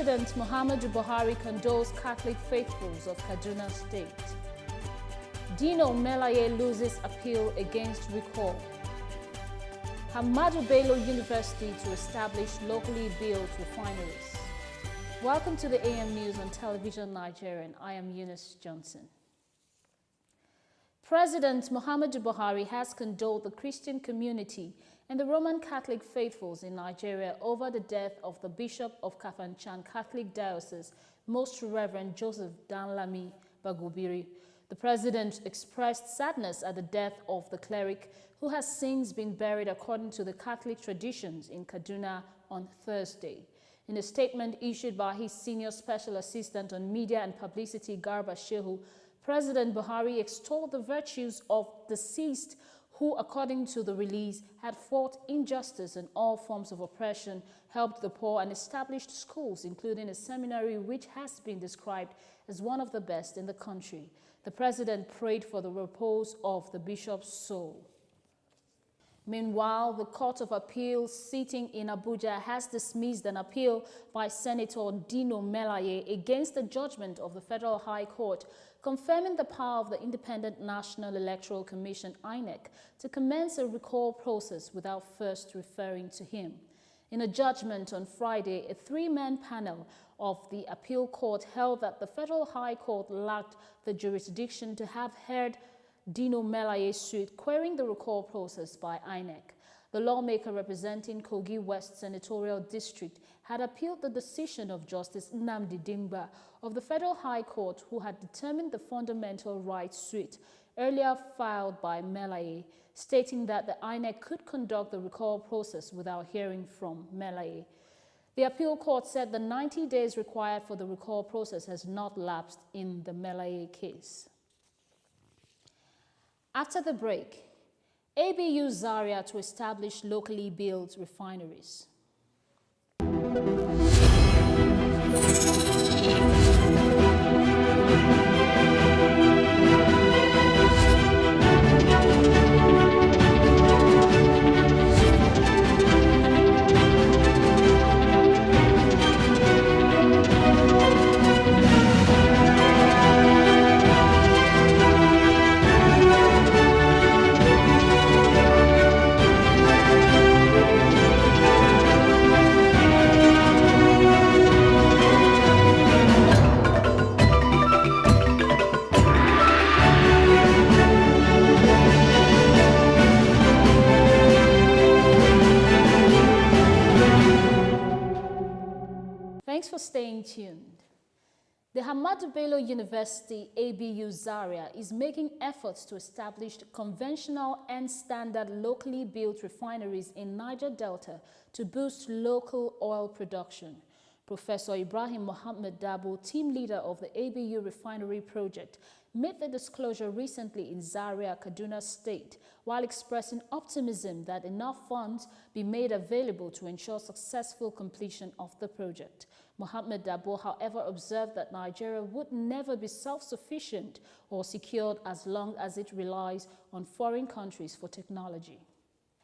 President Muhammadu Buhari condoles Catholic faithfuls of Kaduna State. Dino Melaye loses appeal against recall. Ahmadu Bello University to establish locally built refineries. Welcome to the AM News on Television Nigerian. I am Eunice Johnson. President Muhammadu Buhari has condoled the Christian community and the Roman Catholic faithfuls in Nigeria over the death of the Bishop of Kafanchan Catholic Diocese, Most Reverend Joseph Danlami Bagubiri. The president expressed sadness at the death of the cleric, who has since been buried according to the Catholic traditions in Kaduna on Thursday. In a statement issued by his senior special assistant on media and publicity, Garba Shehu, President Buhari extolled the virtues of deceased who, according to the release, had fought injustice and all forms of oppression, helped the poor, and established schools, including a seminary which has been described as one of the best in the country. The president prayed for the repose of the bishop's soul. Meanwhile, the Court of Appeal sitting in Abuja has dismissed an appeal by Senator Dino Melaye against the judgment of the Federal High Court confirming the power of the Independent National Electoral Commission (INEC) to commence a recall process without first referring to him. In a judgment on Friday, a three-man panel of the appeal court held that the Federal High Court lacked the jurisdiction to have heard Dino Melaye's suit querying the recall process by INEC. The lawmaker representing Kogi West Senatorial District had appealed the decision of Justice Nnamdi Dimgba of the Federal High Court, who had determined the fundamental rights suit earlier filed by Melaye, stating that the INEC could conduct the recall process without hearing from Melaye. The appeal court said the 90 days required for the recall process has not lapsed in the Melaye case. After the break, ABU Zaria to establish locally built refineries. Thanks for staying tuned. The Ahmadu Bello University ABU Zaria is making efforts to establish conventional and standard locally built refineries in Niger Delta to boost local oil production. Professor Ibrahim Muhammadu, team leader of the ABU refinery project, made the disclosure recently in Zaria, Kaduna State, while expressing optimism that enough funds be made available to ensure successful completion of the project. Muhammad Dabo, however, observed that Nigeria would never be self-sufficient or secured as long as it relies on foreign countries for technology.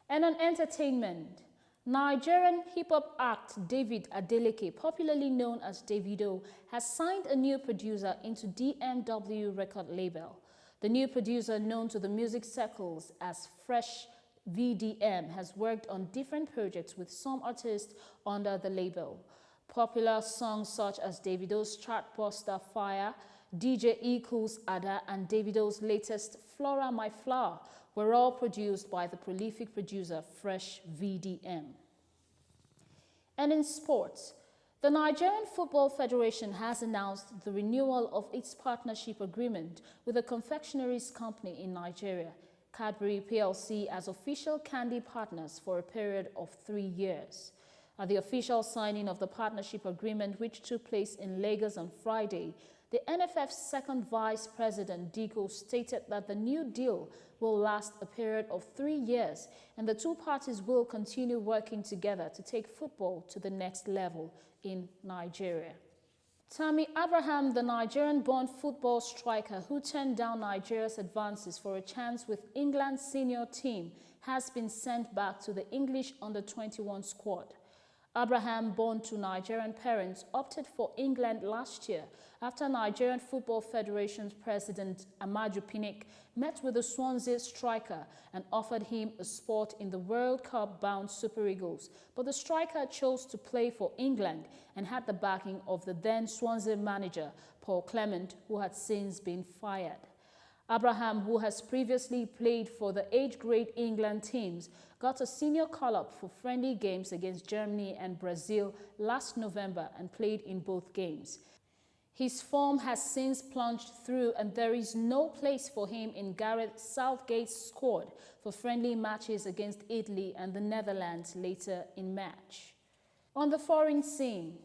And on entertainment, Nigerian hip-hop act David Adeleke, popularly known as Davido, has signed a new producer into DMW record label. The new producer, known to the music circles as Fresh VDM, has worked on different projects with some artists under the label. Popular songs such as Davido's chartbuster Fire, DJ Equals Ada, and Davido's latest Flora My Flower were all produced by the prolific producer Fresh VDM. And in sports, the Nigerian Football Federation has announced the renewal of its partnership agreement with a confectioneries company in Nigeria, Cadbury PLC, as official candy partners for a period of 3 years. At the official signing of the partnership agreement, which took place in Lagos on Friday, the NFF's second vice president, Dino, stated that the new deal will last a period of 3 years and the two parties will continue working together to take football to the next level in Nigeria. Tammy Abraham, the Nigerian-born football striker who turned down Nigeria's advances for a chance with England's senior team, has been sent back to the English under-21 squad. Abraham, born to Nigerian parents, opted for England last year after Nigerian Football Federation's president Ahmadu met with the Swansea striker and offered him a spot in the World Cup-bound Super Eagles. But the striker chose to play for England and had the backing of the then Swansea manager, Paul Clement, who had since been fired. Abraham, who has previously played for the age-grade England teams, got a senior call-up for friendly games against Germany and Brazil last November and played in both games. His form has since plunged through and there is no place for him in Gareth Southgate's squad for friendly matches against Italy and the Netherlands later in March. On the foreign scene,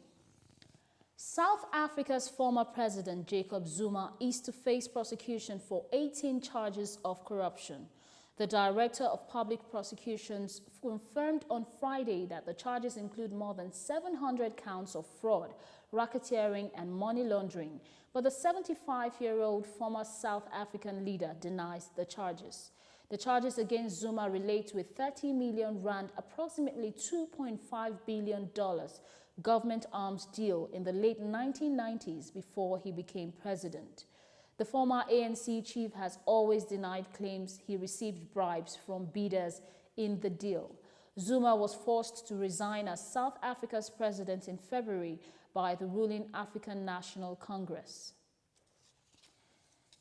South Africa's former president Jacob Zuma is to face prosecution for 18 charges of corruption. The Director of Public Prosecutions confirmed on Friday that the charges include more than 700 counts of fraud, racketeering and money laundering, but the 75-year-old former South African leader denies the charges. The charges against Zuma relate to a 30 million rand, approximately $2.5 billion, government arms deal in the late 1990s before he became president. The former ANC chief has always denied claims he received bribes from bidders in the deal. Zuma was forced to resign as South Africa's president in February by the ruling African National Congress.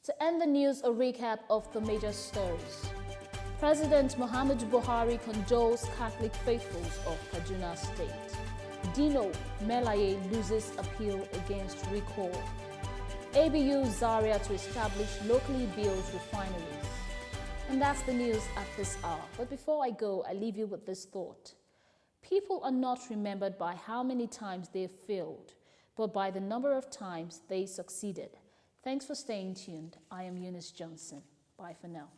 To end the news, a recap of the major stories. President Muhammadu Buhari condoles Catholic faithfuls of Kaduna State. Dino, Melaye loses appeal against recall. ABU Zaria to establish locally built refineries. And that's the news at this hour. But before I go, I leave you with this thought. People are not remembered by how many times they failed, but by the number of times they succeeded. Thanks for staying tuned. I am Eunice Johnson. Bye for now.